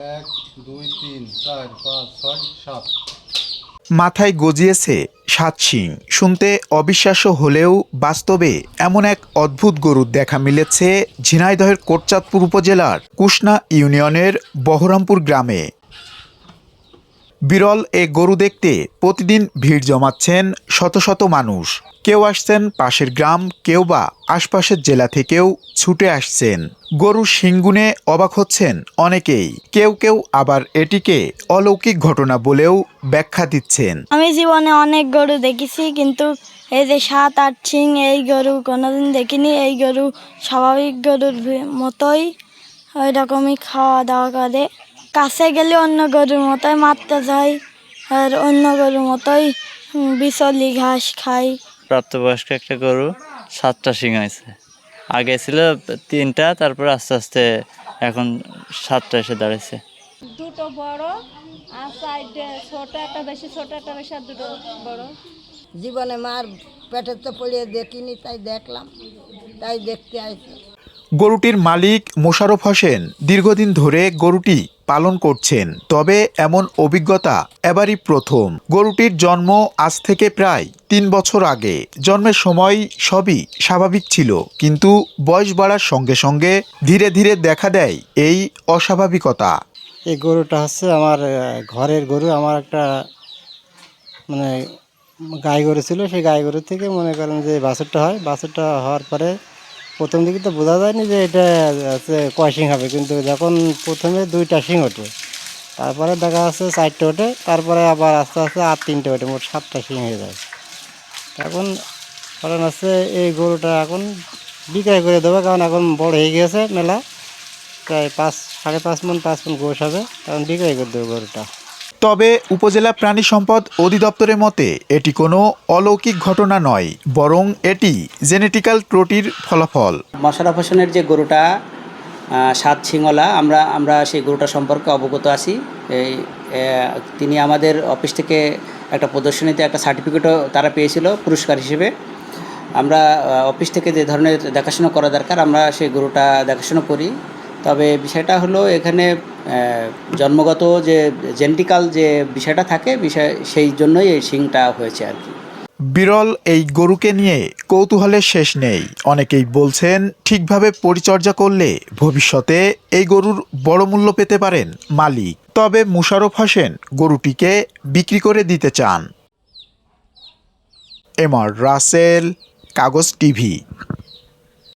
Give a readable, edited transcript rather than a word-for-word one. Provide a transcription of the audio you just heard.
1 2 3 4 5 6 7 মাথায় গজিয়েছে ৭ শিং। শুনতে অবিশ্বাস্য হলেও বাস্তবে এমন এক অদ্ভুত গরুর দেখা মিলেছে ঝিনাইদহের কোটচাঁদপুর উপজেলার কুশনা ইউনিয়নের বহরমপুর গ্রামে। বিরল এ গরু দেখতে প্রতিদিন ভিড় জমাচ্ছেন শত শত মানুষ। কেউ আসছেন পাশের গ্রাম, কেউ বা আশপাশের জেলা থেকেও ছুটে আসছেন। গরুর শিংগুনে অবাক হচ্ছেন অনেকেই, কেউ কেউ আবার এটিকে অলৌকিক ঘটনা বলেও ব্যাখ্যা দিচ্ছেন। আমি জীবনে অনেক গরু দেখেছি, কিন্তু এই যে 7-8 শিং এই গরু কোনোদিন দেখিনি। এই গরু স্বাভাবিক গরুর মতোই ওই রকমই খাওয়া দাওয়া করে। কাছে গেলে অন্য গরুর মতোই মারতে যায়, আর অন্য গরুর মতোই বিচলি ঘাস খায়। প্রাপ্তবয়স্ক একটা গরু 7টা শিং আছে। আগে ছিল 3টা, তারপর আস্তে আস্তে এখন 7টা এসে দাঁড়াইছে। দুটো বড় আর সাইডে ছোট একটা বেশি, ছোট একটা বেশি, আর দুটো বড়। জীবনে মার পেটের তো পড়িয়ে দেখিনি, তাই দেখলাম, তাই দেখতে আইছি। গরুটির মালিক মোশাররফ হোসেন দীর্ঘদিন ধরে গরুটি পালন করছেন, তবে এমন অভিজ্ঞতা এবারই প্রথম। গরুটির জন্ম আজ থেকে প্রায় 3 বছর আগে। জন্মের সময় সবই স্বাভাবিক ছিল, কিন্তু বয়স বাড়ার সঙ্গে সঙ্গে ধীরে ধীরে দেখা দেয় এই অস্বাভাবিকতা। এই গরুটা হচ্ছে আমার ঘরের গরু। আমার একটা মানে গাই গরু ছিল, সেই গাই গরু থেকে মনে করেন যে বাছুরটা হয়। বাছুরটা হওয়ার পরে প্রথম দিকে তো বোঝা যায়নি যে এটা হচ্ছে কয় শিং হবে, কিন্তু যখন প্রথমে 2টা শিং ওঠে, তারপরে দেখা যাচ্ছে 4টে ওঠে, তারপরে আবার আস্তে আস্তে আর 3টে ওঠে, মোট 7টা শিং হয়ে যায়। এখন কারণ হচ্ছে এই গরুটা এখন বিক্রয় করে দেবো, কারণ এখন বড় হয়ে গেছে মেলা, প্রায় 5-5.5 মণ 5 মণ গোশ হবে, তখন বিক্রয় করে দেবো গরুটা। তবে উপজেলা প্রাণী সম্পদ অধিদপ্তরের মতে এটি কোনো অলৌকিক ঘটনা নয়, বরং এটি জেনেটিক্যাল ত্রুটির ফলাফল। মোশাররফ হোসেনের যে গরুটা 7 শিংওয়ালা, আমরা সেই গরুটা সম্পর্কে অবগত আছি। তিনি আমাদের অফিস থেকে একটা প্রদর্শনীতে একটা সার্টিফিকেটও তারা পেয়েছিল পুরস্কার হিসেবে। আমরা অফিস থেকে যে ধরনের দেখাশোনা করা দরকার, আমরা সেই গরুটা দেখাশোনা করি। তবে বিষয়টা হলো এখানে জন্মগত যে জেনেটিক্যাল যে বিষয়টা থাকে, সেই জন্যই এই শিংটা হয়েছে আর কি। বিরল এই গরুকে নিয়ে কৌতূহলের শেষ নেই। অনেকেই বলছেন ঠিকভাবে পরিচর্যা করলে ভবিষ্যতে এই গরুর বড় মূল্য পেতে পারেন মালিক। তবে মোশাররফ হোসেন গরুটিকে বিক্রি করে দিতে চান। এমআর রাসেল, কাগজ টিভি।